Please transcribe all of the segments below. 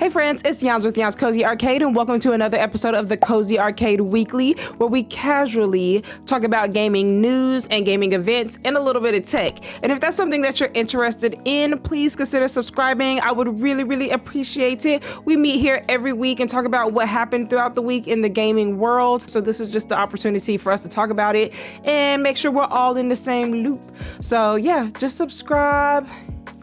Hey friends, it's Yans with Yans Cozy Arcade, and welcome to another episode of the Cozy Arcade Weekly, where we casually talk about gaming news and gaming events and a little bit of tech. And if that's something that you're interested in, please consider subscribing. I would really appreciate it. We meet here every week and talk about what happened throughout the week in the gaming world. So this is just the opportunity for us to talk about it and make sure we're all in the same loop. So yeah, just subscribe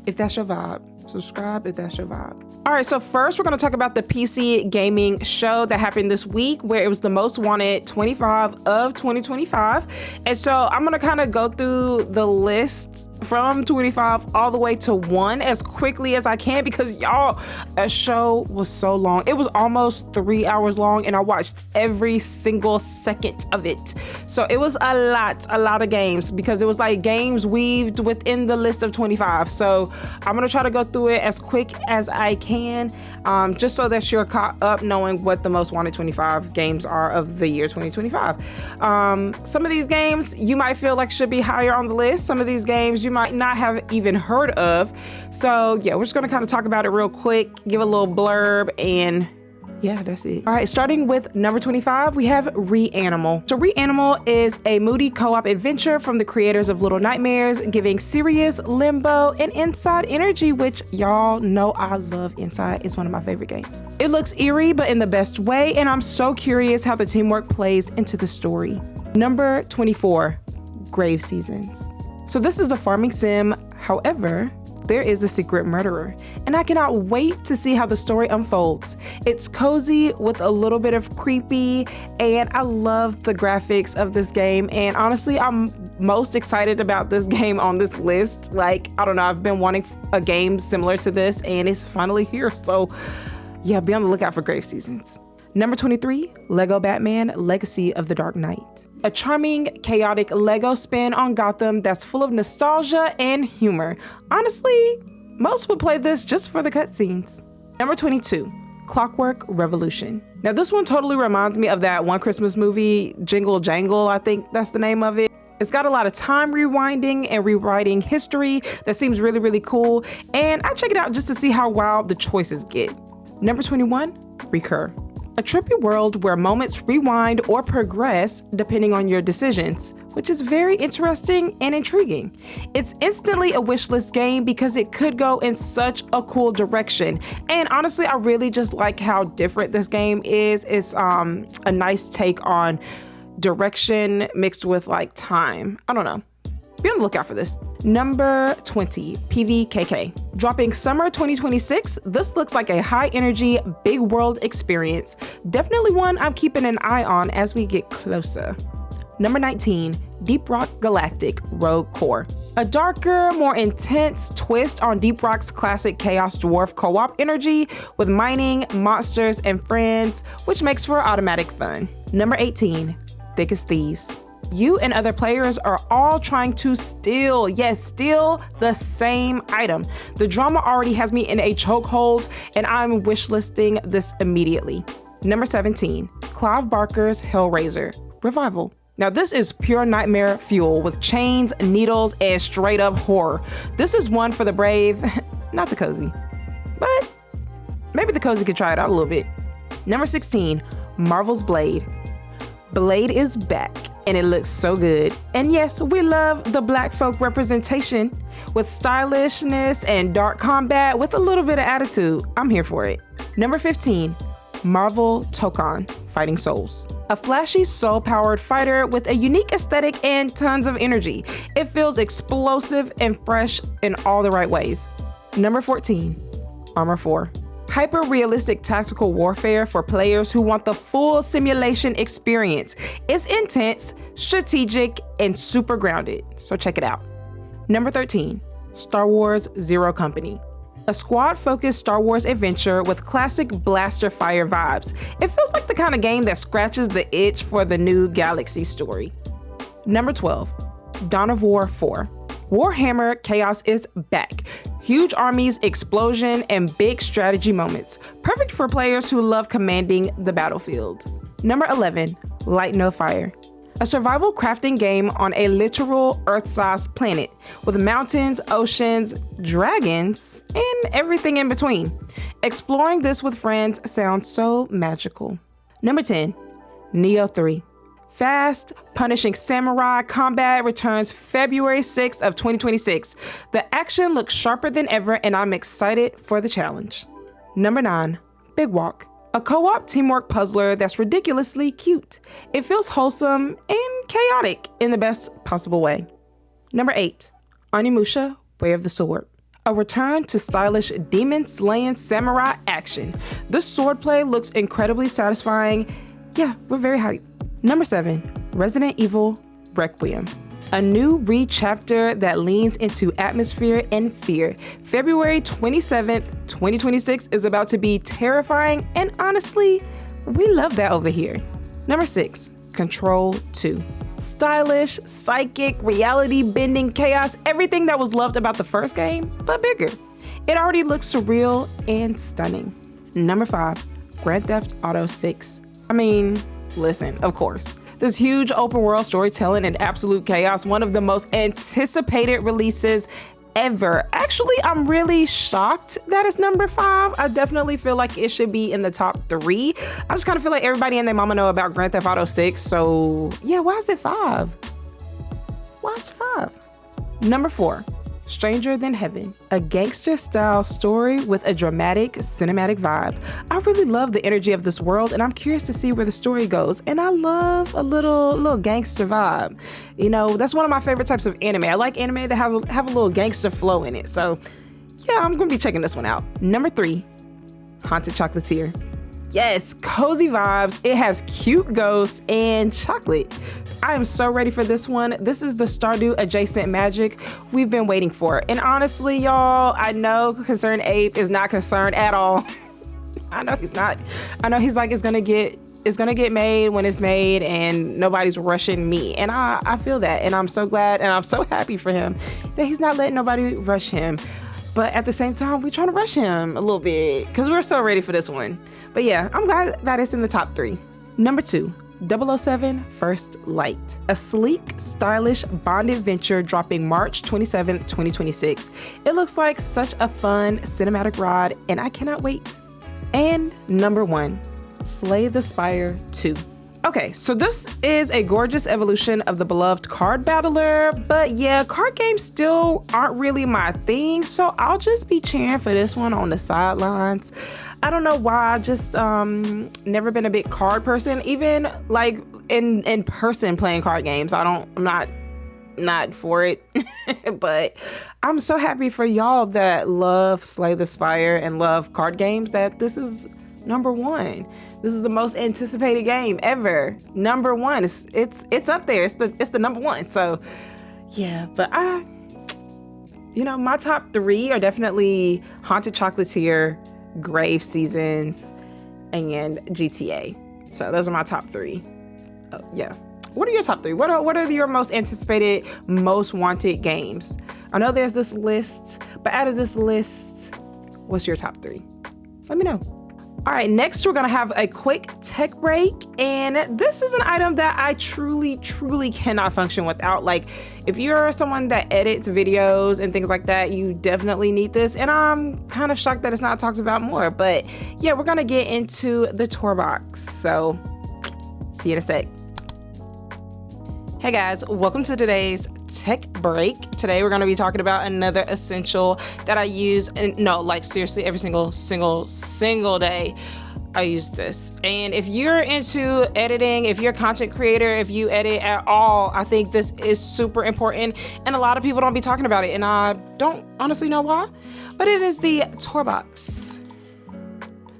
if that's your vibe. Subscribe if that's your vibe. All right, so first we're going to talk about the PC gaming show that happened this week, where it was the most wanted 25 of 2025. And so I'm going to kind of go through the list from 25 all the way to 1 as quickly as I can, because y'all, a show was so long. It was almost 3 hours long, and I watched every single second of it. So it was a lot of games, because it was like games weaved within the list of 25. So I'm going to try to go through it as quick as I can, just so that you're caught up knowing what the most wanted 25 games are of the year 2025. Some of these games you might feel like should be higher on the list. Some of these games you might not have even heard of. So yeah, we're just going to kind of talk about it real quick, give a little blurb, and yeah, that's it. All right, starting with number 25, we have Reanimal. So Reanimal is a moody co-op adventure from the creators of Little Nightmares, giving serious, limbo, and inside energy, which y'all know I love. Inside is one of my favorite games. It looks eerie, but in the best way, and I'm so curious how the teamwork plays into the story. Number 24, Grave Seasons. So this is a farming sim, however, there is a secret murderer, and I cannot wait to see how the story unfolds. It's cozy with a little bit of creepy, and I love the graphics of this game. And honestly, I'm most excited about this game on this list. Like, I don't know, I've been wanting a game similar to this, and it's finally here. So yeah, be on the lookout for Grave Seasons. Number 23, Lego Batman Legacy of the Dark Knight. A charming, chaotic Lego spin on Gotham that's full of nostalgia and humor. Honestly, most would play this just for the cutscenes. Number 22, Clockwork Revolution. Now this one totally reminds me of that one Christmas movie, Jingle Jangle, I think that's the name of it. It's got a lot of time rewinding and rewriting history that seems really cool, and I check it out just to see how wild the choices get. Number 21, Recur. A trippy world where moments rewind or progress depending on your decisions, which is very interesting and intriguing. It's instantly a wishlist game because it could go in such a cool direction. And honestly, I really just like how different this game is. It's a nice take on direction mixed with like time. I don't know. Be on the lookout for this. Number 20, PVKK. Dropping summer 2026, this looks like a high energy, big world experience. Definitely one I'm keeping an eye on as we get closer. Number 19, Deep Rock Galactic Rogue Core. A darker, more intense twist on Deep Rock's classic Chaos Dwarf co-op energy with mining, monsters, and friends, which makes for automatic fun. Number 18, Thick as Thieves. You and other players are all trying to steal the same item. The drama already has me in a chokehold, and I'm wishlisting this immediately. Number 17, Clive Barker's Hellraiser Revival. Now this is pure nightmare fuel with chains, needles, and straight up horror. This is one for the brave, not the cozy, but maybe the cozy could try it out a little bit. Number 16, Marvel's Blade. Blade is back, and it looks so good. And yes, we love the black folk representation with stylishness and dark combat with a little bit of attitude. I'm here for it. Number 15, Marvel Tokon Fighting Souls. A flashy soul-powered fighter with a unique aesthetic and tons of energy. It feels explosive and fresh in all the right ways. Number 14, Armor 4. Hyper-realistic tactical warfare for players who want the full simulation experience. It's intense, strategic, and super grounded, so check it out. Number 13, Star Wars Zero Company. A squad-focused Star Wars adventure with classic blaster fire vibes. It feels like the kind of game that scratches the itch for the new Galaxy story. Number 12, Dawn of War 4. Warhammer Chaos is back. Huge armies, explosion, and big strategy moments. Perfect for players who love commanding the battlefield. Number 11, Light No Fire. a survival crafting game on a literal Earth-sized planet with mountains, oceans, dragons, and everything in between. Exploring this with friends sounds so magical. Number 10, Neo 3. Fast, punishing samurai combat returns February 6th of 2026. The action looks sharper than ever, and I'm excited for the challenge. Number 9, Big Walk. A co-op teamwork puzzler that's ridiculously cute. It feels wholesome and chaotic in the best possible way. Number 8, Onimusha, Way of the Sword. A return to stylish demon-slaying samurai action. This swordplay looks incredibly satisfying. Yeah, we're very hyped. Number 7, Resident Evil Requiem. A new re-chapter that leans into atmosphere and fear. February 27th, 2026 is about to be terrifying, and honestly, we love that over here. Number 6, Control 2. Stylish, psychic, reality-bending chaos, everything that was loved about the first game, but bigger. It already looks surreal and stunning. Number 5, Grand Theft Auto 6. Listen, of course. This huge open world storytelling and absolute chaos, one of the most anticipated releases ever. Actually, I'm really shocked that it's number 5. I definitely feel like it should be in the top 3. I just kind of feel like everybody and their mama know about Grand Theft Auto 6. So yeah, why is it 5? Why is 5? Number 4, Stranger Than Heaven, a gangster-style story with a dramatic cinematic vibe. I really love the energy of this world, and I'm curious to see where the story goes. And I love a little gangster vibe. You know, that's one of my favorite types of anime. I like anime that have a little gangster flow in it. So yeah, I'm gonna be checking this one out. Number 3, Haunted Chocolatier. Yes, cozy vibes. It has cute ghosts and chocolate. I am so ready for this one. This is the Stardew adjacent magic we've been waiting for. And honestly, y'all, I know Concerned Ape is not concerned at all. I know he's not. I know he's like, it's gonna get made when it's made, and nobody's rushing me. And I feel that, and I'm so glad, and I'm so happy for him that he's not letting nobody rush him. But at the same time, we're trying to rush him a little bit because we're so ready for this one. But yeah, I'm glad that it's in the top 3. Number 2, 007 First Light. A sleek, stylish Bond adventure dropping March 27th, 2026. It looks like such a fun cinematic ride, and I cannot wait. And number 1, Slay the Spire 2. Okay, so this is a gorgeous evolution of the beloved card battler, but yeah, card games still aren't really my thing, so I'll just be cheering for this one on the sidelines. I don't know why, I just never been a big card person, even like in person playing card games. I'm not for it, but I'm so happy for y'all that love Slay the Spire and love card games that this is number 1. This is the most anticipated game ever. Number 1. It's up there. It's the number 1. So yeah, but my top 3 are definitely Haunted Chocolatier, Grave Seasons, and GTA. So those are my top 3. Yeah. What are your top 3? What are your most anticipated, most wanted games? I know there's this list, but out of this list, what's your top 3? Let me know. All right, next we're gonna have a quick tech break, and this is an item that I truly cannot function without. Like, if you're someone that edits videos and things like that, you definitely need this, and I'm kind of shocked that it's not talked about more. But yeah, we're gonna get into the Tourbox, so see you in a sec. Hey guys, welcome to today's tech break. Today we're going to be talking about another essential that I use, and no, like seriously, every single day I use this. And if you're into editing, if you're a content creator, if you edit at all, I think this is super important, and a lot of people don't be talking about it, and I don't honestly know why, but it is the Tourbox.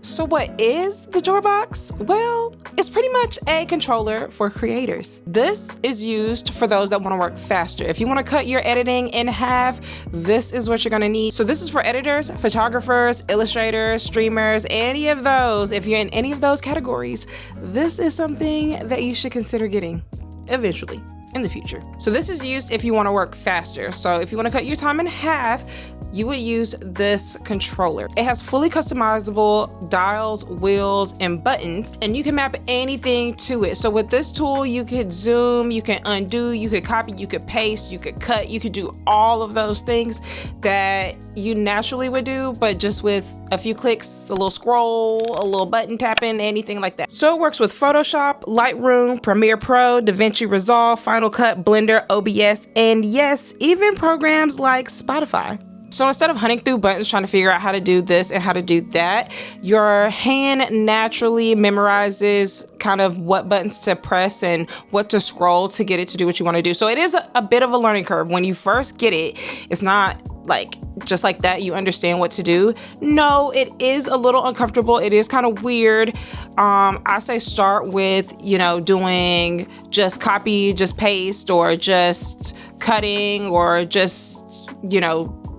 So what is the Tourbox? Well, it's pretty much a controller for creators. This is used for those that want to work faster. If you want to cut your editing in half, this is what you're going to need. So this is for editors, photographers, illustrators, streamers, any of those. If you're in any of those categories, this is something that you should consider getting eventually. in the future. So this is used if you want to work faster. So if you want to cut your time in half, you would use this controller. It has fully customizable dials, wheels, and buttons, and you can map anything to it. So with this tool, you could zoom, you can undo, you could copy, you could paste, you could cut, you could do all of those things that you naturally would do, but just with a few clicks, a little scroll, a little button tapping, anything like that. So it works with Photoshop, Lightroom, Premiere Pro, DaVinci Resolve, Final Cut, Blender, OBS, and yes, even programs like Spotify. So instead of hunting through buttons trying to figure out how to do this and how to do that, your hand naturally memorizes kind of what buttons to press and what to scroll to get it to do what you want to do. So it is a bit of a learning curve. When you first get it, it's not like just like that you understand what to do. No, it is a little uncomfortable. It is kind of weird. I say start with, doing just copy, just paste, or just cutting, or just,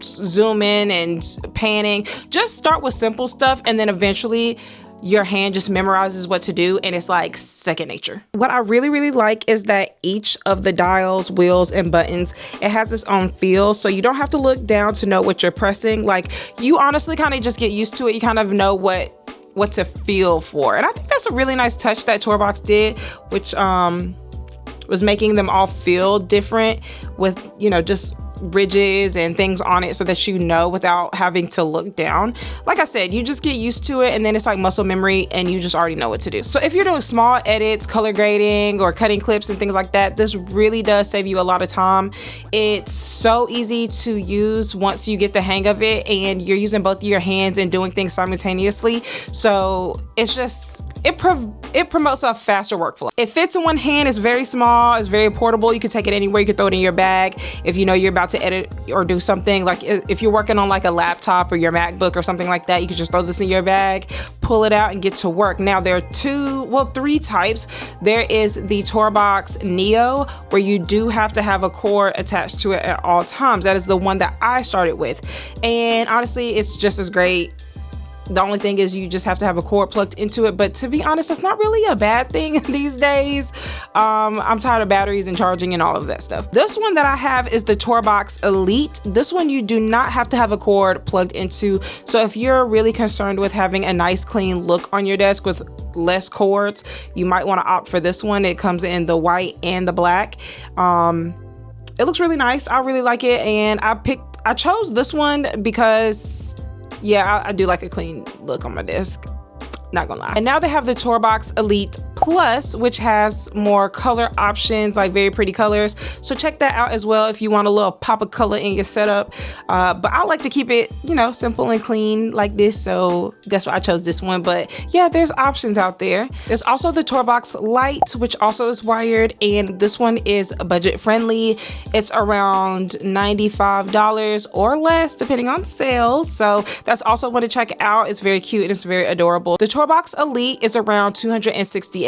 zoom in and panning. Just start with simple stuff, and then eventually your hand just memorizes what to do, and it's like second nature. What I really, really like is that each of the dials, wheels, and buttons, it has its own feel, so you don't have to look down to know what you're pressing. Like, you honestly kind of just get used to it. You kind of know what to feel for, and I think that's a really nice touch that Tourbox did, which was making them all feel different with, just ridges and things on it so that without having to look down. Like I said, you just get used to it, and then it's like muscle memory, and you just already know what to do. So if you're doing small edits, color grading, or cutting clips and things like that, this really does save you a lot of time. It's so easy to use once you get the hang of it, and you're using both of your hands and doing things simultaneously. So it's just, it promotes a faster workflow. It fits in one hand, it's very small, it's very portable. You can take it anywhere, you can throw it in your bag. If you know you're about to edit or do something, like if you're working on like a laptop or your MacBook or something like that, you can just throw this in your bag, pull it out, and get to work. Now there are three types. There is the Tourbox Neo, where you do have to have a cord attached to it at all times. That is the one that I started with, and honestly, it's just as great. The only thing is you just have to have a cord plugged into it, but to be honest, that's not really a bad thing these days. I'm tired of batteries and charging and all of that stuff. This one that I have is the Tourbox Elite. This one you do not have to have a cord plugged into, so if you're really concerned with having a nice clean look on your desk with less cords, you might want to opt for this one. It comes in the white and the black. It looks really nice. I really like it, and I chose this one because I do like a clean look on my desk, not gonna lie. And now they have the Tourbox Elite Plus, which has more color options, like very pretty colors. So check that out as well if you want a little pop of color in your setup. But I like to keep it, simple and clean like this. So that's why I chose this one. But yeah, there's options out there. There's also the Tourbox Lite, which also is wired. And this one is budget friendly. It's around $95 or less, depending on sales. So that's also one to check out. It's very cute and it's very adorable. The Tourbox Elite is around $268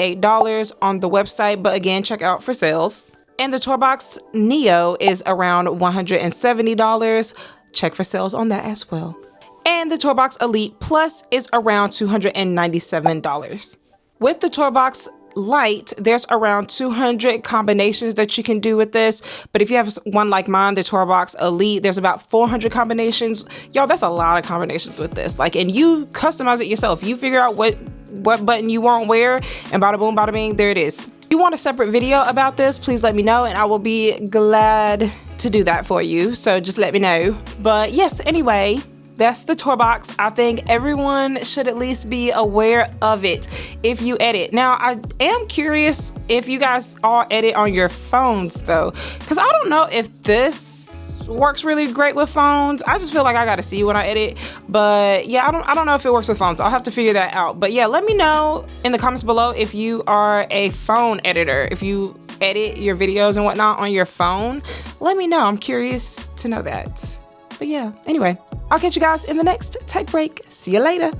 on the website, but again, check out for sales. And the Tourbox Neo is around $170. Check for sales on that as well. And the Tourbox Elite Plus is around $297. With the Tourbox Lite, there's around 200 combinations that you can do with this, but if you have one like mine, the Tourbox Elite, there's about 400 combinations. Y'all, that's a lot of combinations with this. And you customize it yourself. You figure out what button you want where, and bada boom, bada bing, there it is. If you want a separate video about this, please let me know, and I will be glad to do that for you. So just let me know. But yes, anyway, that's the Tourbox. I think everyone should at least be aware of it if you edit. Now, I am curious if you guys all edit on your phones though, because I don't know if this works really great with phones. I just feel like I gotta see when I edit, but yeah, I don't know if it works with phones. I'll have to figure that out. But yeah, let me know in the comments below if you are a phone editor, if you edit your videos and whatnot on your phone. Let me know. I'm curious to know that. But yeah, anyway, I'll catch you guys in the next tech break. See you later.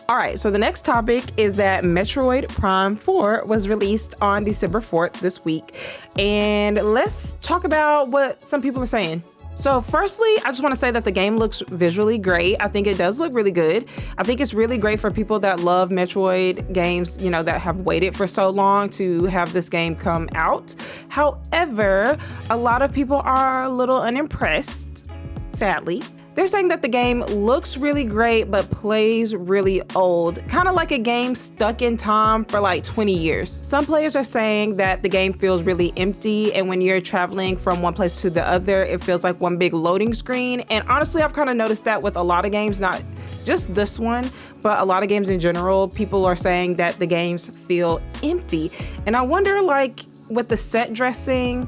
All right, so the next topic is that Metroid Prime 4 was released on December 4th this week. And let's talk about what some people are saying. So firstly, I just want to say that the game looks visually great. I think it does look really good. I think it's really great for people that love Metroid games, you know, that have waited for so long to have this game come out. However, a lot of people are a little unimpressed, sadly. They're saying that the game looks really great, but plays really old, kind of like a game stuck in time for like 20 years. Some players are saying that the game feels really empty, and when you're traveling from one place to the other, it feels like one big loading screen. And honestly, I've kind of noticed that with a lot of games, not just this one, but a lot of games in general. People are saying that the games feel empty. And I wonder, like, with the set dressing,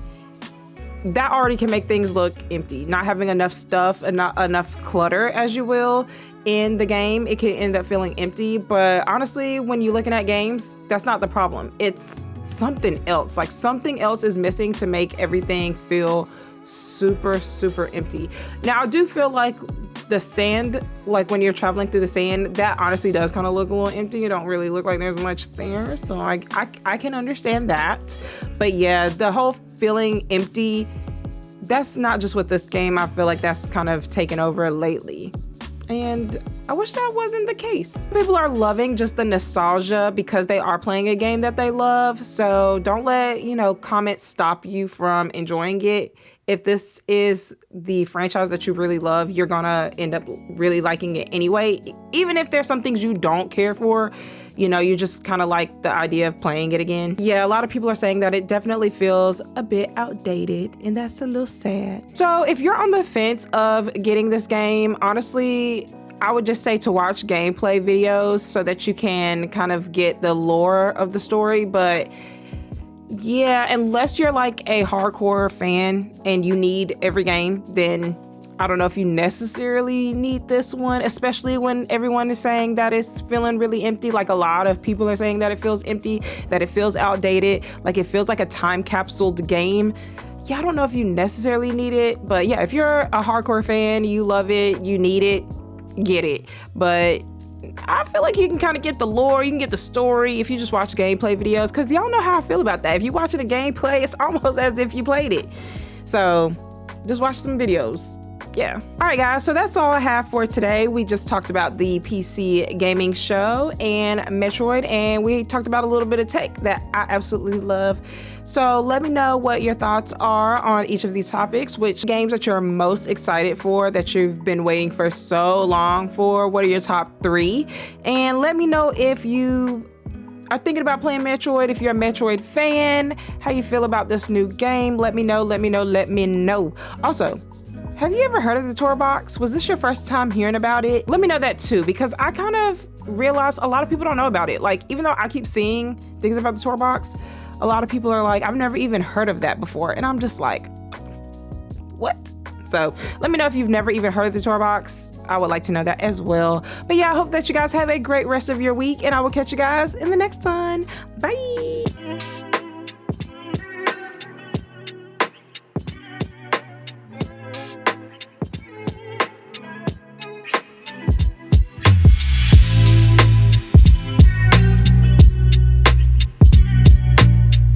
that already can make things look empty. Not having enough stuff and not enough clutter, as you will, in the game, it can end up feeling empty. But honestly, when you're looking at games, that's not the problem. It's something else. Like, something else is missing to make everything feel super, super empty. Now, I do feel like the sand, like when you're traveling through the sand, that honestly does kind of look a little empty. It don't really look like there's much there. So I can understand that. But yeah, the whole feeling empty, that's not just with this game. I feel like that's kind of taken over lately. And I wish that wasn't the case. People are loving just the nostalgia because they are playing a game that they love. So don't let, you know, comments stop you from enjoying it. If this is the franchise that you really love, you're gonna end up really liking it anyway. Even if there's some things you don't care for, you know, you just kind of like the idea of playing it again. Yeah, a lot of people are saying that it definitely feels a bit outdated, and that's a little sad. So if you're on the fence of getting this game, honestly, I would just say to watch gameplay videos so that you can kind of get the lore of the story. But yeah, unless you're like a hardcore fan and you need every game, then I don't know if you necessarily need this one, especially when everyone is saying that it's feeling really empty. Like, a lot of people are saying that it feels empty, that it feels outdated, like it feels like a time capsuled game. Yeah, I don't know if you necessarily need it, but yeah, if you're a hardcore fan, you love it, you need it, get it. But I feel like you can kind of get the lore, you can get the story if you just watch gameplay videos, because y'all know how I feel about that. If you're watching a gameplay, it's almost as if you played it. So just watch some videos. Yeah. All right, guys, so that's all I have for today. We just talked about the PC gaming show and Metroid, and we talked about a little bit of tech that I absolutely love. So let me know what your thoughts are on each of these topics, which games that you're most excited for, that you've been waiting for so long for. What are your top 3? And let me know if you are thinking about playing Metroid, if you're a Metroid fan, how you feel about this new game. Let me know. Also, have you ever heard of the Tourbox? Was this your first time hearing about it? Let me know that too, because I kind of realized a lot of people don't know about it. Like, even though I keep seeing things about the Tourbox, a lot of people are like, I've never even heard of that before. And I'm just like, what? So let me know if you've never even heard of the Tourbox. I would like to know that as well. But yeah, I hope that you guys have a great rest of your week, and I will catch you guys in the next one. Bye.